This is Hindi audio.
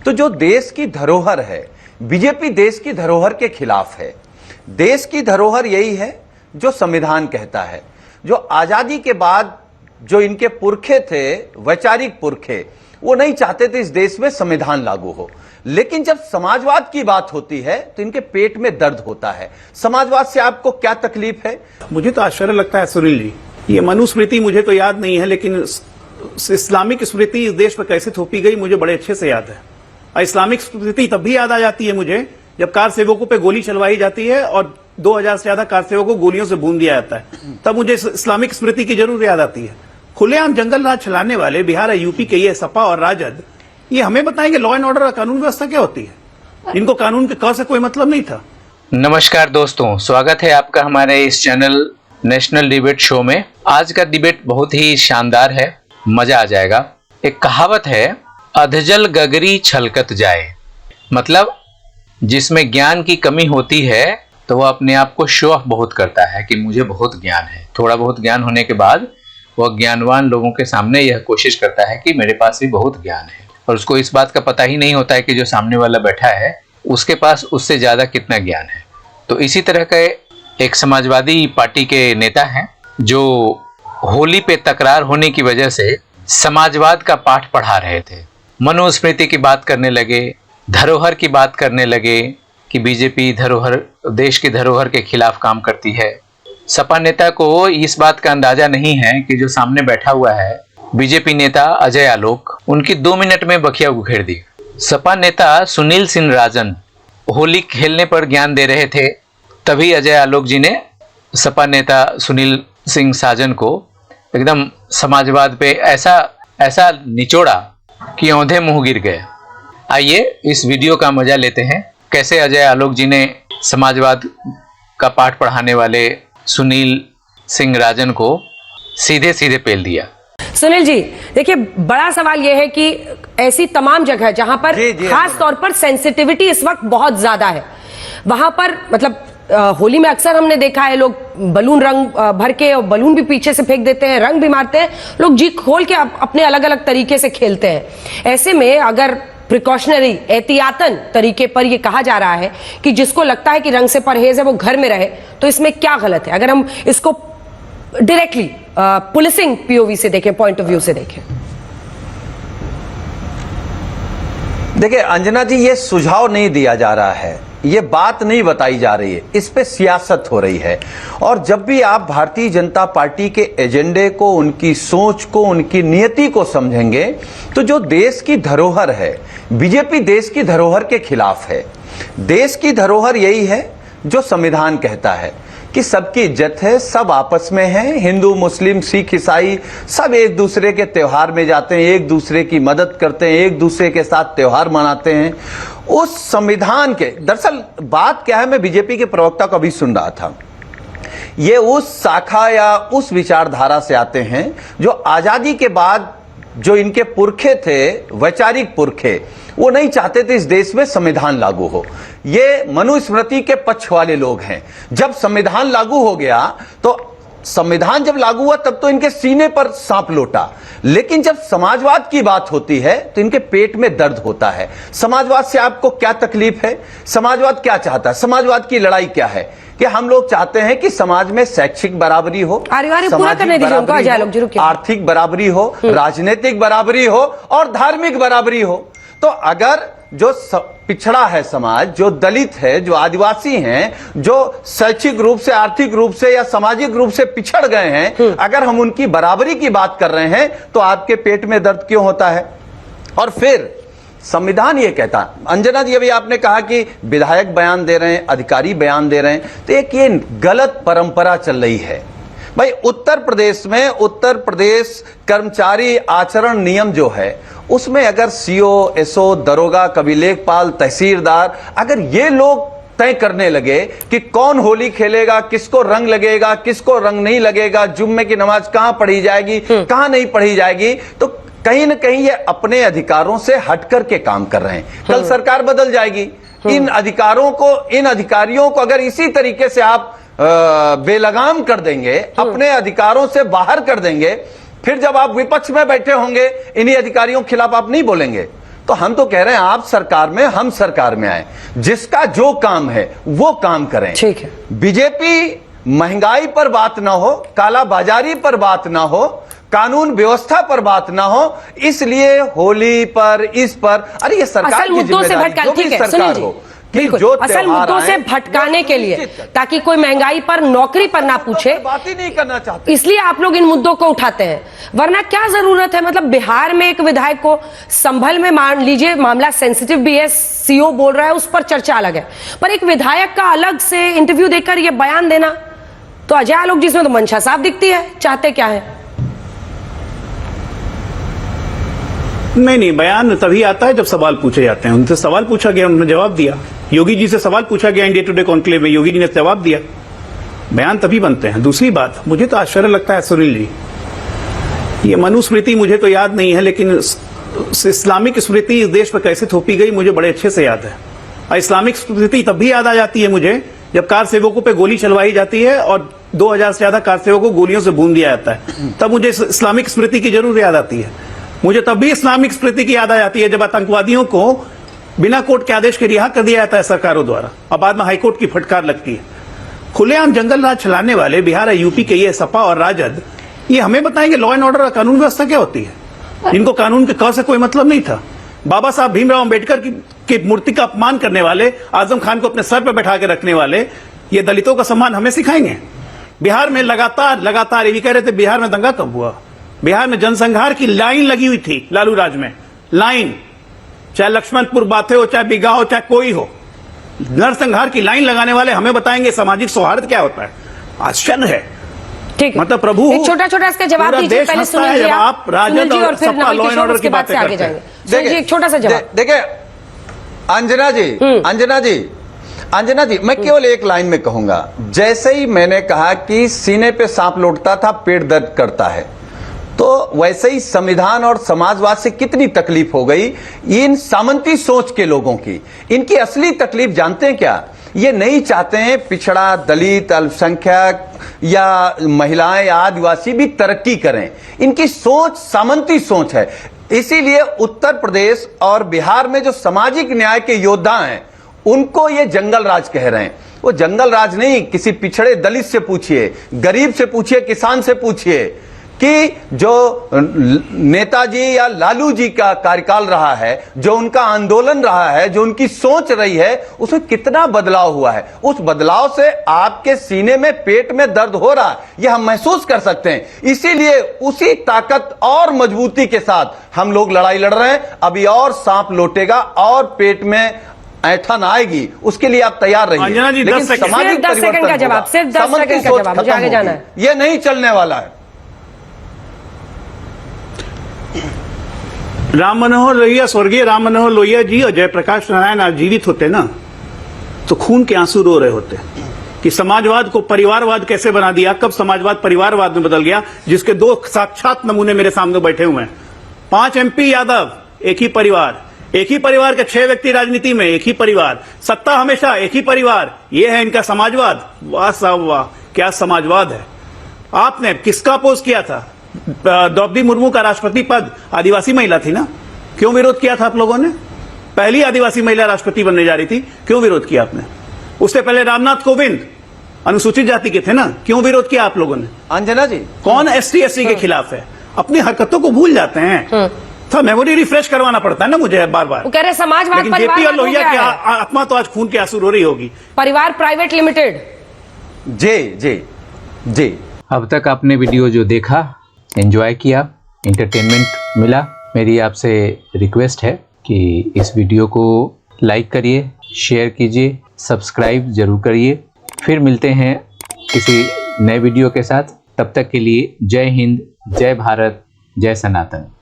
तो जो देश की धरोहर है, बीजेपी देश की धरोहर के खिलाफ है। देश की धरोहर यही है जो संविधान कहता है। जो आजादी के बाद जो इनके पुरखे थे, वैचारिक पुरखे, वो नहीं चाहते थे इस देश में संविधान लागू हो। लेकिन जब समाजवाद की बात होती है तो इनके पेट में दर्द होता है। समाजवाद से आपको क्या तकलीफ है? मुझे तो आश्चर्य लगता है सुनील जी, ये मनुस्मृति मुझे तो याद नहीं है, लेकिन इस्लामिक स्मृति इस देश पर कैसे थोपी गई मुझे बड़े अच्छे से याद है। और इस्लामिक स्मृति तब भी याद आ जाती है मुझे जब कार सेवकों पे गोली चलवाई जाती है और 2000 से ज्यादा कार सेवकों को गोलियों से भून दिया जाता है, तब मुझे इस्लामिक स्मृति की जरूर याद आती है। खुलेआम जंगल राज चलाने वाले बिहार और यूपी के ये सपा और राजद, ये हमें बताएंगे लॉ एंड ऑर्डर और कानून व्यवस्था क्या होती है। इनको कानून के क से कोई मतलब नहीं था। नमस्कार दोस्तों, स्वागत है आपका हमारे इस चैनल नेशनल डिबेट शो में। आज का डिबेट बहुत ही शानदार है, मजा आ जाएगा। एक कहावत है, अधजल गगरी छलकत जाए। मतलब जिसमें ज्ञान की कमी होती है तो वह अपने आप को शो ऑफ बहुत करता है कि मुझे बहुत ज्ञान है। थोड़ा बहुत ज्ञान होने के बाद वह ज्ञानवान लोगों के सामने यह कोशिश करता है कि मेरे पास भी बहुत ज्ञान है, और उसको इस बात का पता ही नहीं होता है कि जो सामने वाला बैठा है उसके पास उससे ज्यादा कितना ज्ञान है। तो इसी तरह का एक समाजवादी पार्टी के नेता हैं जो होली पे तकरार होने की वजह से समाजवाद का पाठ पढ़ा रहे थे। मनुस्मृति की बात करने लगे, धरोहर की बात करने लगे कि बीजेपी धरोहर, देश की धरोहर के खिलाफ काम करती है। सपा नेता को इस बात का अंदाजा नहीं है कि जो सामने बैठा हुआ है बीजेपी नेता अजय आलोक, उनकी 2 मिनट में बखिया उखेड़ दी। सपा नेता सुनील सिंह राजन होली खेलने पर ज्ञान दे रहे थे, तभी अजय आलोक जी ने सपा नेता सुनील सिंह साजन को एकदम समाजवाद पे ऐसा निचोड़ा कि औंधे मुंह गिर गए। आइए इस वीडियो का मजा लेते हैं, कैसे अजय आलोक जी ने समाजवाद का पाठ पढ़ाने वाले सुनील सिंह राजन को सीधे सीधे पेल दिया। सुनील जी, देखिए, बड़ा सवाल यह है कि ऐसी तमाम जगह जहां पर खास तौर पर सेंसिटिविटी इस वक्त बहुत ज्यादा है, वहां पर मतलब होली में अक्सर हमने देखा है लोग बलून रंग भर के, और बलून भी पीछे से फेंक देते हैं, रंग भी मारते हैं, लोग जी खोल के अपने अलग अलग तरीके से खेलते हैं। ऐसे में अगर प्रिकॉशनरी एहतियातन तरीके पर यह कहा जा रहा है कि जिसको लगता है कि रंग से परहेज है वो घर में रहे, तो इसमें क्या गलत है? अगर हम इसको डायरेक्टली पुलिसिंग पीओवी से देखें, पॉइंट ऑफ व्यू से देखें। देखिए अंजना जी, ये सुझाव नहीं दिया जा रहा है, ये बात नहीं बताई जा रही है, इस पे सियासत हो रही है। और जब भी आप भारतीय जनता पार्टी के एजेंडे को, उनकी सोच को, उनकी नियति को समझेंगे तो जो देश की धरोहर है, बीजेपी देश की धरोहर के खिलाफ है। देश की धरोहर यही है जो संविधान कहता है कि सबकी इज्जत है, सब आपस में है, हिंदू मुस्लिम सिख ईसाई सब एक दूसरे के त्योहार में जाते हैं, एक दूसरे की मदद करते हैं, एक दूसरे के साथ त्योहार मनाते हैं। उस संविधान के, दरअसल बात क्या है, मैं बीजेपी के प्रवक्ता को अभी सुन रहा था, ये उस शाखा या उस विचारधारा से आते हैं जो आजादी के बाद जो इनके पुरखे थे, वैचारिक पुरखे, वो नहीं चाहते थे इस देश में संविधान लागू हो। ये मनुस्मृति के पक्ष वाले लोग हैं। जब संविधान लागू हो गया तो संविधान जब लागू हुआ तब तो इनके सीने पर सांप लौटा, लेकिन जब समाजवाद की बात होती है तो इनके पेट में दर्द होता है। समाजवाद से आपको क्या तकलीफ है? समाजवाद क्या चाहता है? समाजवाद की लड़ाई क्या है कि हम लोग चाहते हैं कि समाज में शैक्षिक बराबरी हो, सामाजिक बराबरी हो, आर्थिक बराबरी हो, राजनीतिक बराबरी हो और धार्मिक बराबरी हो। तो अगर जो पिछड़ा है समाज, जो दलित है, जो आदिवासी हैं, जो शैक्षिक रूप से, आर्थिक रूप से या सामाजिक रूप से पिछड़ गए हैं, अगर हम उनकी बराबरी की बात कर रहे हैं तो आपके पेट में दर्द क्यों होता है? और फिर संविधान ये कहता है, अंजना जी अभी आपने कहा कि विधायक बयान दे रहे हैं, अधिकारी बयान दे रहे हैं, तो एक ये गलत परंपरा चल रही है भाई। उत्तर प्रदेश में उत्तर प्रदेश कर्मचारी आचरण नियम जो है, उसमें अगर सीओ, एसओ, दरोगा, कभी लेखपाल, तहसीलदार, अगर ये लोग तय करने लगे कि कौन होली खेलेगा, किसको रंग लगेगा, किसको रंग नहीं लगेगा, जुम्मे की नमाज कहां पढ़ी जाएगी, कहां नहीं पढ़ी जाएगी, तो कहीं ना कहीं ये अपने अधिकारों से हटकर के काम कर रहे हैं। कल सरकार बदल जाएगी, इन अधिकारों को, इन अधिकारियों को अगर इसी तरीके से आप बेलगाम कर देंगे, अपने अधिकारों से बाहर कर देंगे, फिर जब आप विपक्ष में बैठे होंगे इन्हीं अधिकारियों के खिलाफ आप नहीं बोलेंगे, तो हम तो कह रहे हैं आप सरकार में, हम सरकार में आए, जिसका जो काम है वो काम करें। ठीक है। बीजेपी महंगाई पर बात ना हो, कालाबाजारी पर बात ना हो, कानून व्यवस्था पर बात ना हो, इसलिए होली पर, इस पर, अरे ये सरकार असल की मुद्दों से जिम्मेदारी, भटका, जो भी ठीक है, सरकार सुनील जी, हो कि बिल्कुल, जो असल त्योहार मुद्दों से आए, भटकाने के लिए, निश्चित करें। ताकि कोई महंगाई पर, नौकरी पर ना पूछे, बात ही नहीं करना चाहते, इसलिए आप लोग इन मुद्दों को उठाते हैं। वरना क्या जरूरत है, मतलब बिहार में एक विधायक को, संभल में मान लीजिए मामला सेंसिटिव भी है, सीओ बोल रहा है, उस पर चर्चा अलग है, पर एक विधायक का अलग से इंटरव्यू देकर यह बयान देना, तो अजय आलोक जिसमें तो मंशा साफ दिखती है, चाहते क्या है? नहीं, बयान तभी आता है जब सवाल पूछे जाते हैं। उनसे सवाल पूछा गया, उन्होंने जवाब दिया। योगी जी से सवाल पूछा गया इंडिया टुडे कॉन्क्लेव में, योगी जी ने जवाब दिया। बयान तभी बनते हैं। दूसरी बात, मुझे तो आश्चर्य लगता है सुनील जी, ये मनुस्मृति मुझे तो याद नहीं है, लेकिन इस्लामिक स्मृति इस देश पर कैसे थोपी गई मुझे बड़े अच्छे से याद है। और इस्लामिक स्मृति तब भी याद आ जाती है मुझे जब कार सेवकों पे गोली चलवाई जाती है और 2000 से ज्यादा कार सेवकों को गोलियों से भून दिया जाता है, तब मुझे इस्लामिक स्मृति की जरूर याद आती है। मुझे तब भी इस्लामिक स्मृति की याद आ जाती है जब आतंकवादियों को बिना कोर्ट के आदेश के रिहा कर दिया जाता है सरकारों द्वारा, और बाद में हाईकोर्ट की फटकार लगती है। खुलेआम जंगल राज चलाने वाले बिहार और यूपी के ये सपा और राजद, ये हमें बताएंगे लॉ एंड ऑर्डर और कानून व्यवस्था क्या होती है। इनको कानून के क से कोई मतलब नहीं था। बाबा साहब भीमराव अंबेडकर की मूर्ति का अपमान करने वाले, आजम खान को अपने सर पर बैठा के रखने वाले, ये दलितों का सम्मान हमें सिखाएंगे। बिहार में लगातार ये भी कह रहे थे बिहार में दंगा कब हुआ। बिहार में जनसंहार की लाइन लगी हुई थी लालू राज में, लाइन, चाहे लक्ष्मणपुर बात हो, चाहे बिगा हो, चाहे कोई हो, नरसंहार की लाइन लगाने वाले हमें बताएंगे सामाजिक सौहार्द क्या होता है। आश्चर्य है। ठीक है, मतलब प्रभु, एक छोटा इसका जवाब दीजिए पहले सुनील जी, आप राजद और फिर सपा लॉ एंड ऑर्डर की बातें आगे करते हैं। जाएंगे। सुनील जी एक छोटा सा जवाब। देखिए अंजना जी, मैं केवल एक लाइन में कहूंगा, जैसे ही मैंने कहा कि सीने पे सांप लौटता था पेट दर्द करता है, तो वैसे ही संविधान और समाजवाद से कितनी तकलीफ हो गई इन सामंती सोच के लोगों की। इनकी असली तकलीफ जानते हैं क्या? ये नहीं चाहते हैं पिछड़ा, दलित, अल्पसंख्यक या महिलाएं या आदिवासी भी तरक्की करें। इनकी सोच सामंती सोच है। इसीलिए उत्तर प्रदेश और बिहार में जो सामाजिक न्याय के योद्धा हैं उनको ये जंगल राज कह रहे हैं। वो जंगल राज नहीं, किसी पिछड़े दलित से पूछिए, गरीब से पूछिए, किसान से पूछिए कि जो नेताजी या लालू जी का कार्यकाल रहा है, जो उनका आंदोलन रहा है, जो उनकी सोच रही है, उसमें कितना बदलाव हुआ है। उस बदलाव से आपके सीने में, पेट में दर्द हो रहा है, यह हम महसूस कर सकते हैं। इसीलिए उसी ताकत और मजबूती के साथ हम लोग लड़ाई लड़ रहे हैं। अभी और सांप लौटेगा और पेट में ऐठन आएगी, उसके लिए आप तैयार रहिए। अंजना जी, लेकिन 10 सेकंड सामाजिक का जवाब, सिर्फ 10 सेकंड का जवाब, मुझे आगे जाना है। ये नहीं चलने वाला है। राम मनोहर लोहिया, स्वर्गीय राम मनोहर लोहिया जी और जयप्रकाश नारायण आज जीवित होते ना, तो खून के आंसू रो रहे होते कि समाजवाद को परिवारवाद कैसे बना दिया। कब समाजवाद परिवारवाद में बदल गया, जिसके दो साक्षात नमूने मेरे सामने बैठे हुए हैं। 5 MP यादव, एक ही परिवार, एक ही परिवार के 6 व्यक्ति राजनीति में, एक ही परिवार, सत्ता हमेशा एक ही परिवार। ये है इनका समाजवाद। वाह साहब वाह, क्या समाजवाद है। आपने किसका अपोज किया था? द्रौपदी मुर्मू का राष्ट्रपति पद आदिवासी महिला थी ना, क्यों विरोध किया था आप लोगों ने? पहली आदिवासी महिला राष्ट्रपति बनने जा रही थी, क्यों विरोध किया आपने? उससे पहले रामनाथ कोविंद अनुसूचित जाति के थे ना, क्यों विरोध किया आप लोगों ने? अंजना जी, कौन ST SC के खिलाफ है? अपनी हरकतों को भूल जाते हैं। तो मेमोरी रिफ्रेश करवाना पड़ता है ना मुझे बार बार। वो कह रहे समाजवाद, लेकिन जेपी और लोहिया की आत्मा तो आज खून के आंसू रो रही होगी। परिवार प्राइवेट लिमिटेड। जी। अब तक आपने वीडियो जो देखा, एंजॉय किया, एंटरटेनमेंट मिला, मेरी आपसे रिक्वेस्ट है कि इस वीडियो को लाइक करिए, शेयर कीजिए, सब्सक्राइब जरूर करिए। फिर मिलते हैं किसी नए वीडियो के साथ। तब तक के लिए जय हिंद, जय भारत, जय सनातन।